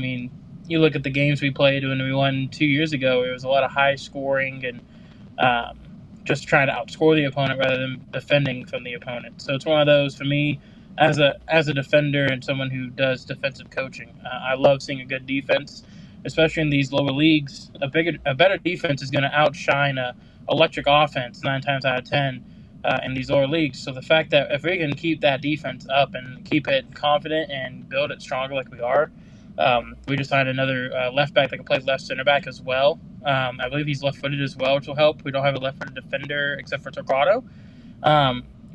you look at the games we played when we won 2 years ago. It was a lot of high scoring and just trying to outscore the opponent rather than defending from the opponent. So it's one of those for me. As a defender and someone who does defensive coaching, I love seeing a good defense, especially in these lower leagues. A better defense is going to outshine a electric offense 9 times out of 10. in these lower leagues. So the fact that if we can keep that defense up and keep it confident and build it stronger like we are, we just signed another left back that can play left center back as well. I believe he's left-footed as well, which will help. We don't have a left-footed defender except for Torquato.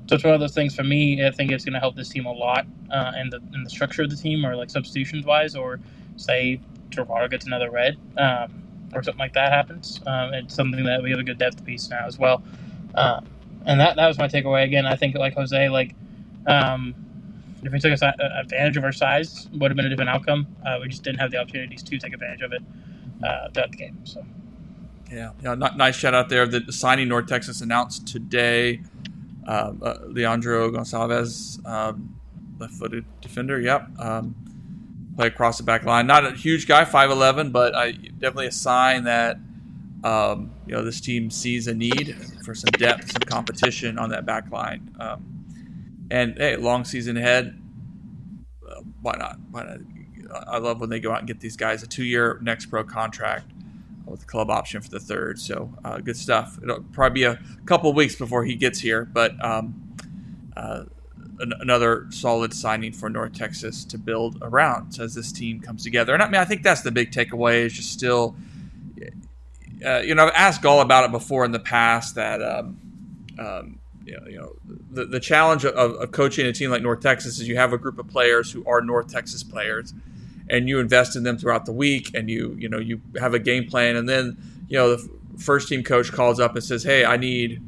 So it's one of those things for me. I think it's going to help this team a lot in the structure of the team, or like substitutions wise, or say Torquato gets another red or something like that happens. It's something that we have a good depth piece now as well. And that was my takeaway. Again, I think like Jose, if we took advantage of our size, would have been a different outcome. We just didn't have the opportunities to take advantage of it throughout the game. So. Yeah, nice shout out there. The signing North Texas announced today. Leandro Gonçalves, left-footed defender. Yep, play across the back line. Not a huge guy, 5'11", but definitely a sign that this team sees a need for some depth, some competition on that back line. And hey, long season ahead. Why not? I love when they go out and get these guys a 2-year next pro contract with the club option for the third. So good stuff. It'll probably be a couple of weeks before he gets here, but another solid signing for North Texas to build around as this team comes together. And I think that's the big takeaway, is just still, I've asked Gall about it before in the past, that the challenge of coaching a team like North Texas is you have a group of players who are North Texas players, and you invest in them throughout the week, and you have a game plan, and then the first team coach calls up and says, "Hey, I need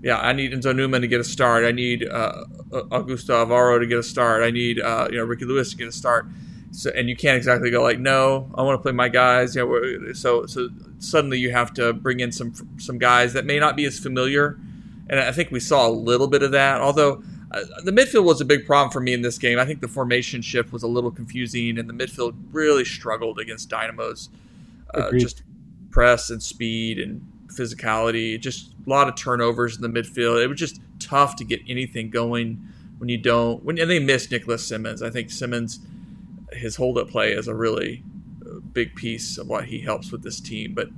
Enzo Newman to get a start. I need Augusto Alvaro to get a start. I need Ricky Lewis to get a start." So, and you can't exactly go like, "No, I want to play my guys." So suddenly you have to bring in some guys that may not be as familiar, and I think we saw a little bit of that. Although the midfield was a big problem for me in this game. I think the formation shift was a little confusing, and the midfield really struggled against Dynamo's just press and speed and physicality. Just a lot of turnovers in the midfield. It was just tough to get anything going when you don't. And they missed Nicholas Simmons. I think Simmons, his hold-up play is a really big piece of what he helps with this team. But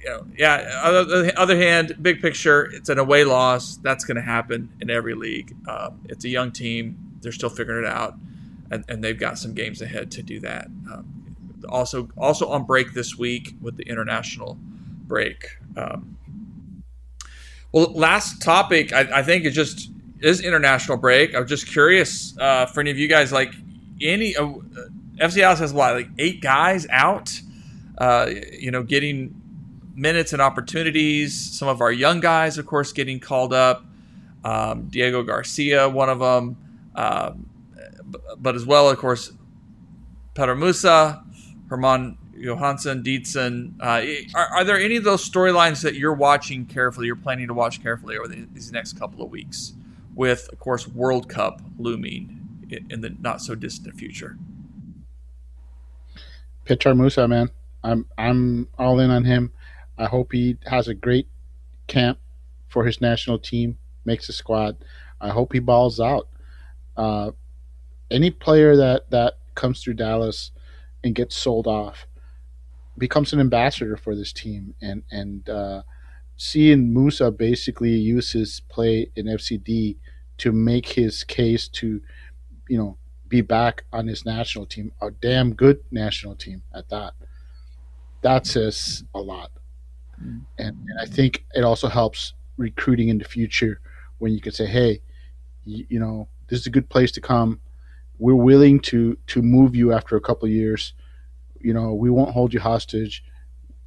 on the other hand, big picture, it's an away loss. That's going to happen in every league. It's a young team. They're still figuring it out, and they've got some games ahead to do that. Also on break this week with the international break. Last topic, I think is international break. I was just curious for any of you guys, like any FC Dallas has 8 guys out, getting minutes and opportunities. Some of our young guys, of course, getting called up. Diego Garcia, one of them, but as well, of course, Pedro Musa, Herman Johansson, Dietzen. Are there any of those storylines that you're watching carefully, you're planning to watch carefully over these next couple of weeks, with, of course, World Cup looming in the not so distant future? Petar Musa, man, I'm all in on him. I hope he has a great camp for his national team, makes a squad. I hope he balls out. Any player that comes through Dallas and gets sold off becomes an ambassador for this team. And seeing Musa basically use his play in FCD to make his case to, be back on his national team, a damn good national team at that says a lot. And I think it also helps recruiting in the future when you can say, hey, this is a good place to come. We're willing to move you after a couple of years. We won't hold you hostage.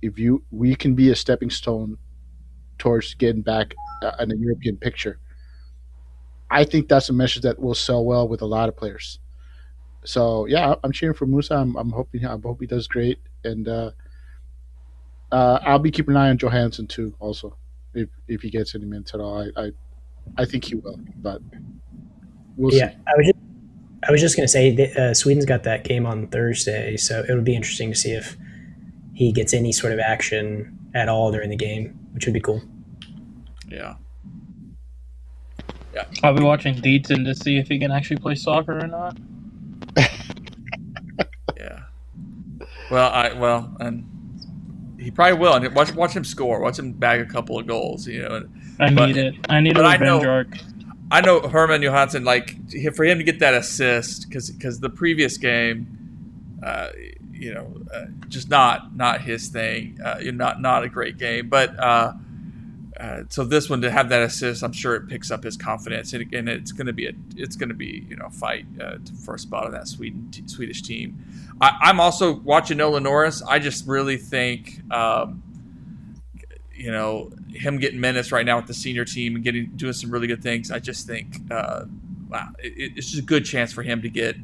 We can be a stepping stone towards getting back in the European picture. I think that's a message that will sell well with a lot of players. So yeah, I'm cheering for Musa. I'm hoping he does great, and I'll be keeping an eye on Johansson too. Also, if he gets any minutes at all, I think he will, but we'll see. I was just going to say Sweden's got that game on Thursday, so it'll be interesting to see if he gets any sort of action at all during the game, which would be cool. Yeah. I'll be watching Dietzen to see if he can actually play soccer or not. Yeah. And he probably will. And watch him score. Watch him bag a couple of goals. I need it. I need a revenge arc. I know Herman Johansson, like, for him to get that assist, because the previous game, just not his thing, not a great game. But so this one, to have that assist, I'm sure it picks up his confidence, and it's going to be a fight for a spot on that Swedish team. I'm also watching Nolan Norris. I just really think him getting minutes right now with the senior team and doing some really good things. I just think it's just a good chance for him to get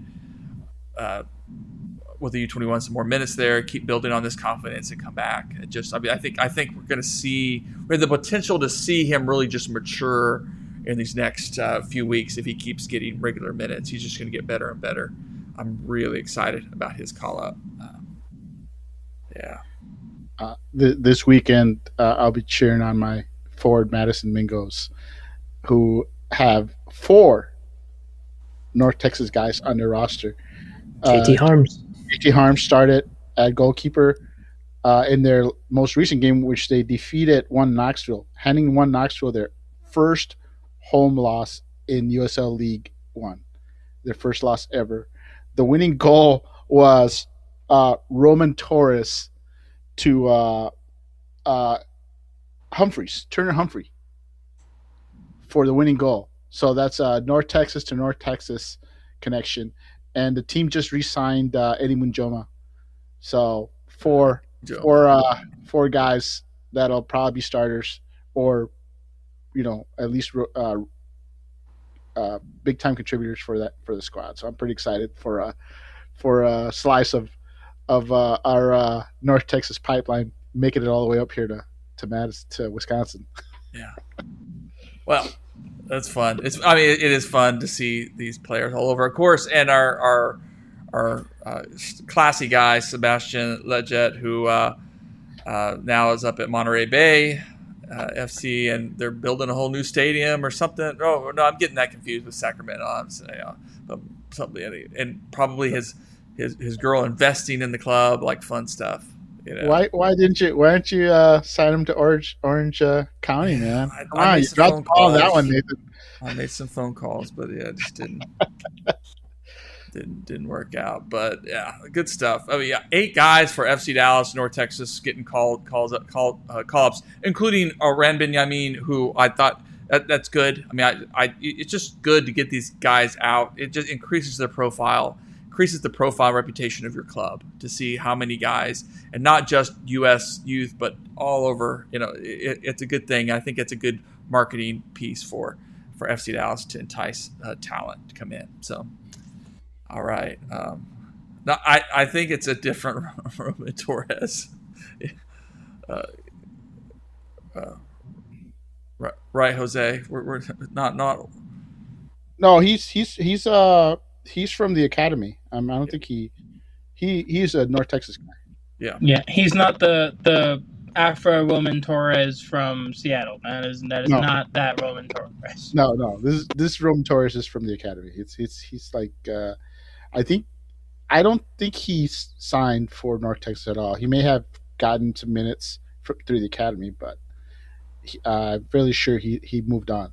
with the U21 some more minutes there, keep building on this confidence and come back. I think we're going to see, we have the potential to see him really just mature in these next few weeks. If he keeps getting regular minutes, he's just going to get better and better. I'm really excited about his call up. This weekend, I'll be cheering on my forward Madison Mingos, who have 4 North Texas guys on their roster. JT Harms. JT Harms started at goalkeeper in their most recent game, which they defeated Knoxville, handing Knoxville their first home loss in USL League One, their first loss ever. The winning goal was Roman Torres to Turner Humphrey for the winning goal. So that's North Texas to North Texas connection. And the team just re-signed Eddie Munjoma. So four guys that'll probably be starters, or at least big time contributors for the squad. So I'm pretty excited for a slice of our North Texas pipeline, making it all the way up here to Wisconsin. Yeah. Well, that's fun. It is fun to see these players all over, of course, and our classy guy Sebastian Leggett, who now is up at Monterey Bay FC, and they're building a whole new stadium or something. Oh no, I'm getting that confused with Sacramento. I'm saying, but something, and probably his girl investing in the club, like fun stuff. Why didn't you sign him to Orange County, man? I made you dropped all that one, Nathan. I made some phone calls, but it just didn't work out. But yeah, good stuff. 8 guys for FC Dallas, North Texas, getting call-ups, including Ran Benyamin, who I thought that's good. It's just good to get these guys out. It just increases their profile. Increases the profile reputation of your club to see how many guys, and not just U.S. youth, but all over. It's a good thing. I think it's a good marketing piece for FC Dallas to entice talent to come in. So, all right. Now I think it's a different Roman Torres. Right, Jose. We're not. No, he's from the academy. I don't think he's a North Texas guy. Yeah. He's not the Afro Roman Torres from Seattle. That is not that Roman Torres. No. This Roman Torres is from the academy. He's like I don't think he's signed for North Texas at all. He may have gotten some minutes through the academy, but I'm fairly sure he moved on.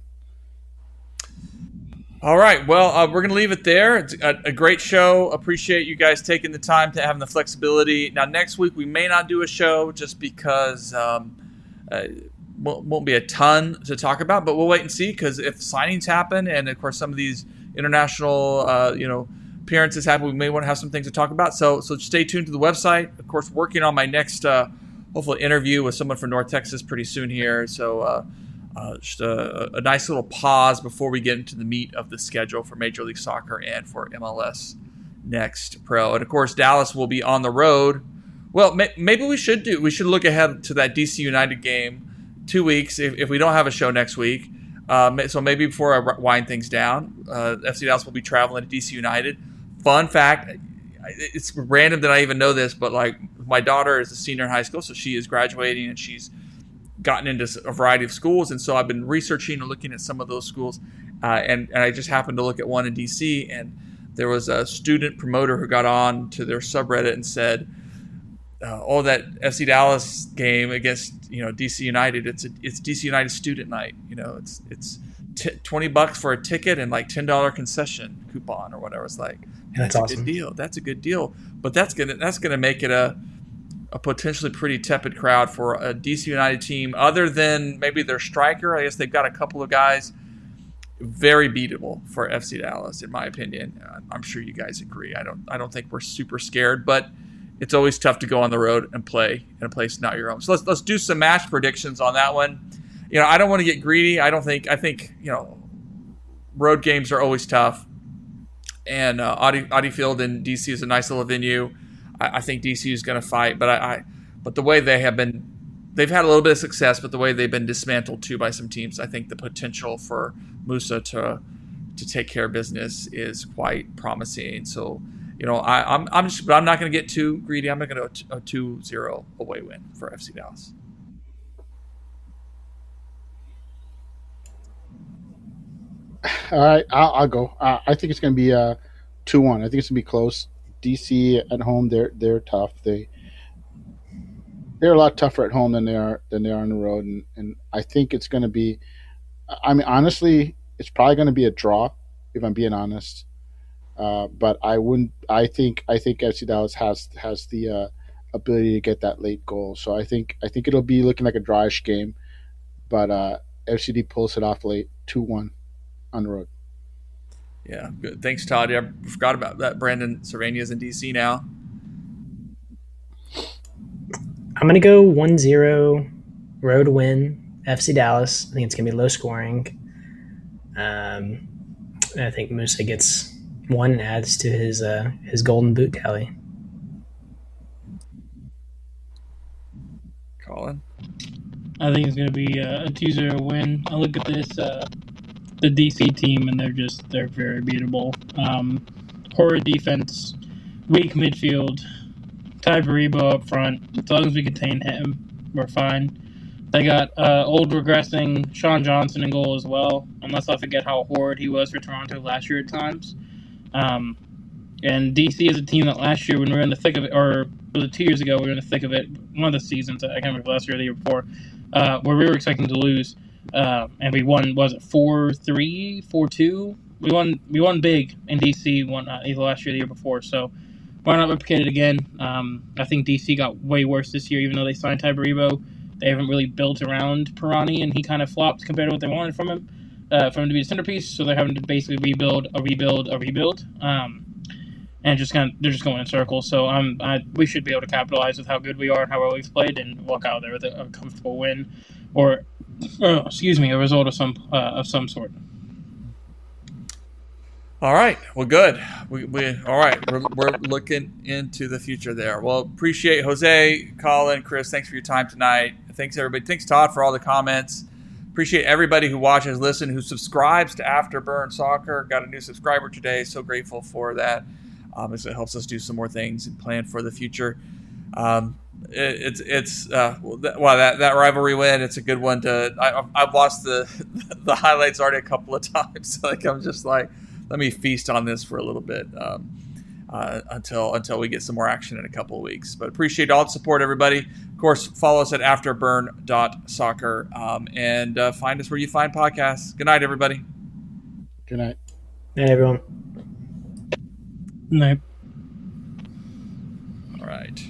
All right. Well, we're going to leave it there. It's a great show. Appreciate you guys taking the time to having the flexibility. Now, next week, we may not do a show just because won't be a ton to talk about, but we'll wait and see, because if signings happen and, of course, some of these international appearances happen, we may want to have some things to talk about. So stay tuned to the website. Of course, working on my next, hopefully, interview with someone from North Texas pretty soon here. So just a nice little pause before we get into the meat of the schedule for Major League Soccer and for MLS Next Pro. And, of course, Dallas will be on the road. Well, maybe we should look ahead to that DC United game 2 weeks if we don't have a show next week. So maybe before I wind things down, FC Dallas will be traveling to DC United. Fun fact, it's random that I even know this, but like my daughter is a senior in high school, so she is graduating and she's gotten into a variety of schools, and so I've been researching and looking at some of those schools, and I just happened to look at one in DC, and there was a student promoter who got on to their subreddit and said, that FC Dallas game against DC United. It's DC United student night. It's $20 for a ticket and like $10 concession coupon or whatever. It's like, That's a awesome. good deal. That's a good deal. But that's gonna make it a potentially pretty tepid crowd for a DC United team, other than maybe their striker. I guess they've got a couple of guys very beatable for FC Dallas, in my opinion. I'm sure you guys agree. I don't think we're super scared, but it's always tough to go on the road and play in a place not your own. So let's do some match predictions on that one. I don't want to get greedy. I think road games are always tough, and Audi Field in DC is a nice little venue. I think DC is going to fight, but the way they've had a little bit of success, but the way they've been dismantled too by some teams, I think the potential for Musa to take care of business is quite promising. So, I'm not going to get too greedy. I'm going to go a 2-0 away win for FC Dallas. All right, I'll go. I think it's going to be 2-1. I think it's going to be close. DC at home, they're tough. They're a lot tougher at home than they are on the road, and I think it's going to be. I mean, honestly, it's probably going to be a draw, if I'm being honest. But I wouldn't. I think FC Dallas has the ability to get that late goal. So I think it'll be looking like a drawish game, but FCD pulls it off late, 2-1 on the road. Yeah, good. Thanks, Todd. I forgot about that. Brandon Cervania's in DC now. I'm going to go 1-0 road win, FC Dallas. I think it's going to be low scoring. I think Musa gets one and adds to his golden boot tally. Colin? I think it's going to be a 2-0 win. I look at this, the DC team, and they're very beatable. Horrid defense, weak midfield, Ty Baribo up front. As long as we contain him, we're fine. They got old regressing Sean Johnson in goal as well, and let's not forget how horrid he was for Toronto last year at times. And DC is a team that last year, when we were in the thick of it, or was it 2 years ago, we were in the thick of it, one of the seasons, I can't remember last year or the year before, where we were expecting to lose, and we won, was it 4-3, 4-2? We won big in DC either last year or the year before, so why not replicate it again? I think DC got way worse this year, even though they signed Ty Baribo. They haven't really built around Pirani, and he kind of flopped compared to what they wanted from him to be a centerpiece, so they're having to basically rebuild, and they're just going in circles. So we should be able to capitalize with how good we are and how well we've played, and walk out there with a comfortable win, or a result of some sort. All right. Well, good. All right. We're looking into the future there. Well, appreciate Jose, Colin, Chris. Thanks for your time tonight. Thanks, everybody. Thanks, Todd, for all the comments. Appreciate everybody who watches, listens, who subscribes to Afterburn Soccer. Got a new subscriber today. So grateful for that. It helps us do some more things and plan for the future. That rivalry win. It's a good one I've watched the highlights already a couple of times. I'm just like, let me feast on this for a little bit until we get some more action in a couple of weeks. But appreciate all the support, everybody. Of course, follow us at afterburn.soccer and find us where you find podcasts. Good night, everybody. Good night. Good night, everyone. No. All right.